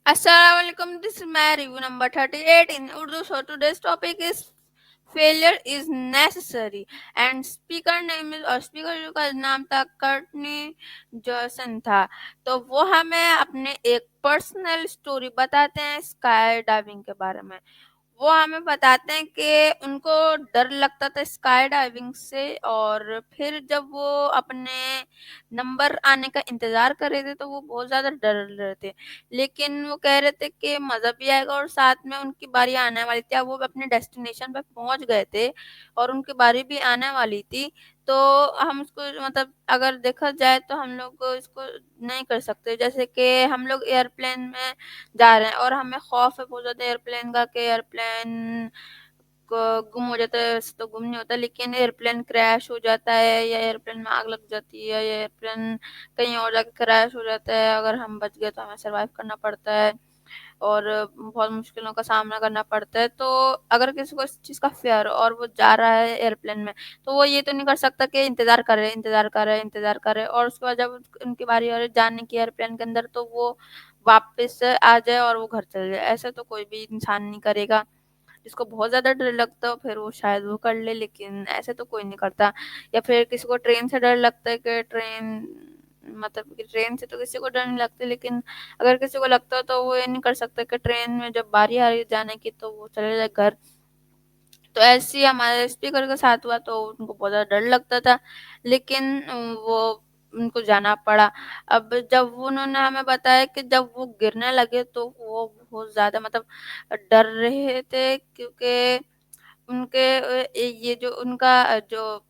Assalamualaikum. This is my review number 38 in Urdu. So today's topic is failure is necessary. And speaker name is और speaker का नाम था Courtney Jason था. तो वो हमें अपने एक पर्सनल स्टोरी बताते हैं स्काई डाइविंग के बारे में. वो हमें बताते हैं कि उनको डर लगता था स्काई डाइविंग से, और फिर जब वो अपने नंबर आने का इंतजार कर रहे थे तो वो बहुत ज़्यादा डर रहे थे, लेकिन वो कह रहे थे कि मज़ा भी आएगा और साथ में उनकी बारी आने वाली थी. अब वो अपने डेस्टिनेशन पे पहुंच गए थे और उनकी बारी भी आने वाली थी. तो हम उसको मतलब अगर देखा जाए तो हम लोग इसको नहीं कर सकते. जैसे कि हम लोग एयरप्लेन में जा रहे हैं और हमें खौफ है बहुत ज़्यादा एयरप्लेन का कि एयरप्लेन गुम हो जाता है. वैसे तो गुम नहीं होता, लेकिन एयरप्लेन क्रैश हो जाता है या एयरप्लेन में आग लग जाती है या एयरप्लेन कहीं और जाके क्रैश हो जाता है. अगर हम बच गए तो हमें सर्वाइव करना पड़ता है और बहुत मुश्किलों का सामना करना पड़ता है. तो अगर किसी को इस चीज़ का फ़ियर और वो जा रहा है एयरप्लेन में, तो वो ये तो नहीं कर सकता कि इंतज़ार करे, इंतज़ार करे, इंतज़ार करे और उसके बाद जब उनकी बारी आ रही जाने की एयरप्लेन के अंदर तो वो वापस आ जाए और वो घर चले जाए. ऐसा तो कोई भी इंसान नहीं करेगा. जिसको बहुत ज़्यादा डर लगता हो फिर वो शायद वो कर ले, लेकिन ऐसे तो कोई नहीं करता. या फिर किसी को ट्रेन से डर लगता है कि ट्रेन मतलब कि ट्रेन से तो किसी को डर नहीं लगता, लेकिन अगर किसी को लगता हो तो वो ये नहीं कर सकता कि ट्रेन में जब बारी आ रही है जाने की तो वो चले जाए घर. तो ऐसे ही हमारे स्पीकर के साथ हुआ तो उनको बहुत ज़्यादा डर लगता था, लेकिन वो उनको जाना पड़ा. अब जब उन्होंने हमें बताया कि जब वो गिरने लगे तो वो बहुत ज़्यादा मतलब डर रहे थे, क्योंकि उनके ये जो उनका जो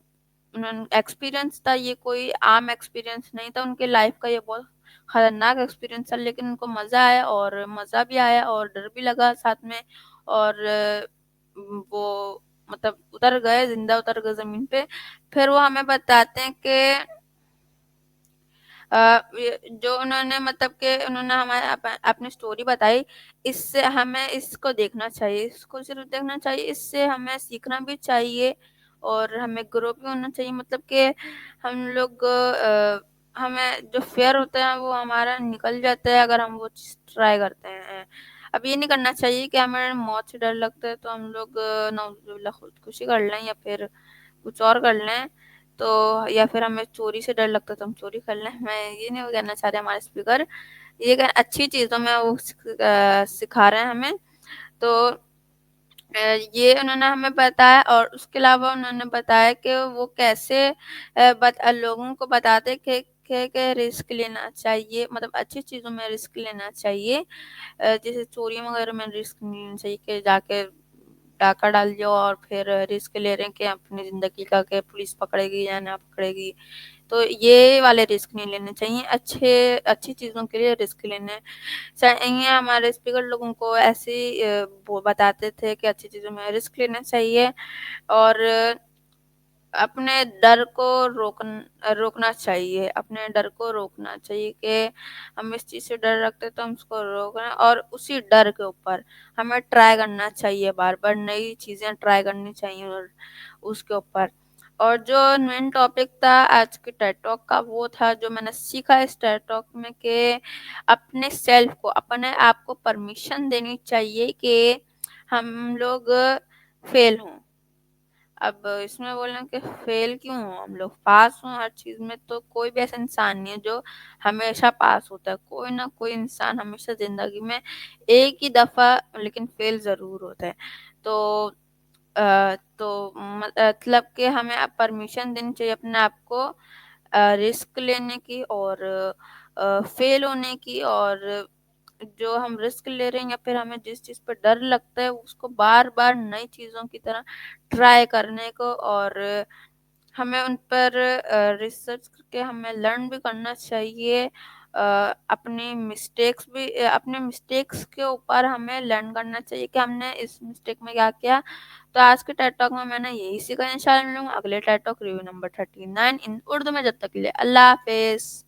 एक्सपीरियंस था ये कोई आम एक्सपीरियंस नहीं था. उनके लाइफ का ये बहुत खतरनाक एक्सपीरियंस था, लेकिन उनको मज़ा आया और मज़ा भी आया और डर भी लगा साथ में. और वो मतलब उतर गए, जिंदा उतर गए ज़मीन पे. फिर वो हमें बताते हैं कि जो उन्होंने मतलब कि उन्होंने हमें अपनी स्टोरी बताई. इससे हमें इसको देखना चाहिए, इसको सिर्फ देखना चाहिए, इससे हमें सीखना भी चाहिए और हमें ग्रो भी होना चाहिए. मतलब कि हम लोग हमें जो फेयर होता है वो हमारा निकल जाता है अगर हम वो चीज़ ट्राई करते हैं. अब ये नहीं करना चाहिए कि हमें मौत से डर लगता है तो हम लोग नाउज़ुबिल्लाह खुदकुशी कर लें या फिर कुछ और कर लें. तो या फिर हमें चोरी से डर लगता है तो हम चोरी कर लें. मैं ये नहीं कहना चाह रहे हमारे स्पीकर, ये अच्छी चीज़ों में वो सिखा रहे हैं हमें. तो ये उन्होंने हमें बताया और उसके अलावा उन्होंने बताया कि वो कैसे लोगों को बताते कि रिस्क लेना चाहिए, मतलब अच्छी चीज़ों में रिस्क लेना चाहिए. जैसे चोरियों वगैरह में रिस्क नहीं लेना चाहिए कि जाके डाका डाल दिया और फिर रिस्क ले रहे हैं कि अपनी ज़िंदगी का कि पुलिस पकड़ेगी या ना पकड़ेगी. तो ये वाले रिस्क नहीं लेने चाहिए. अच्छी चीज़ों के लिए रिस्क लेने चाहिए. हमारे स्पीकर लोगों को ऐसे ही वो बताते थे कि अच्छी चीज़ों में रिस्क लेना चाहिए और अपने डर को रोकना चाहिए. अपने डर को रोकना चाहिए कि हम इस चीज़ से डर रखते हैं तो हम उसको रोकना और उसी डर के ऊपर हमें ट्राई करना चाहिए. बार-बार नई चीज़ें ट्राई करनी चाहिए और उसके ऊपर. और जो मेन टॉपिक था आज के टेड टॉक का वो था जो मैंने सीखा इस टेड टॉक में कि अपने सेल्फ को, अपने आप को परमिशन देनी चाहिए कि हम लोग फेल हों. अब इसमें बोल रहे हैं कि फेल क्यों हो, हम लोग पास हों हर चीज़ में. तो कोई भी ऐसा इंसान नहीं है जो हमेशा पास होता है. कोई ना कोई इंसान हमेशा ज़िंदगी में एक ही दफ़ा लेकिन फेल ज़रूर होता है. तो तो मतलब कि हमें अब परमिशन देनी चाहिए अपने आप को रिस्क लेने की और फेल होने की. और जो हम रिस्क ले रहे हैं या फिर हमें जिस चीज़ पे डर लगता है उसको बार-बार नई चीज़ों की तरह ट्राई करने को और हमें उन पर रिसर्च करके हमें लर्न भी करना चाहिए. अपने मिस्टेक्स के ऊपर हमें लर्न करना चाहिए कि हमने इस मिस्टेक में क्या किया. तो आज के टेड टॉक में मैंने यही सीखा. इंशाल्लाह मिलूंगा अगले टेड टॉक रिव्यू नंबर 39 इन उर्दू में. जब तक के लिए अल्लाह हाफ़िज़.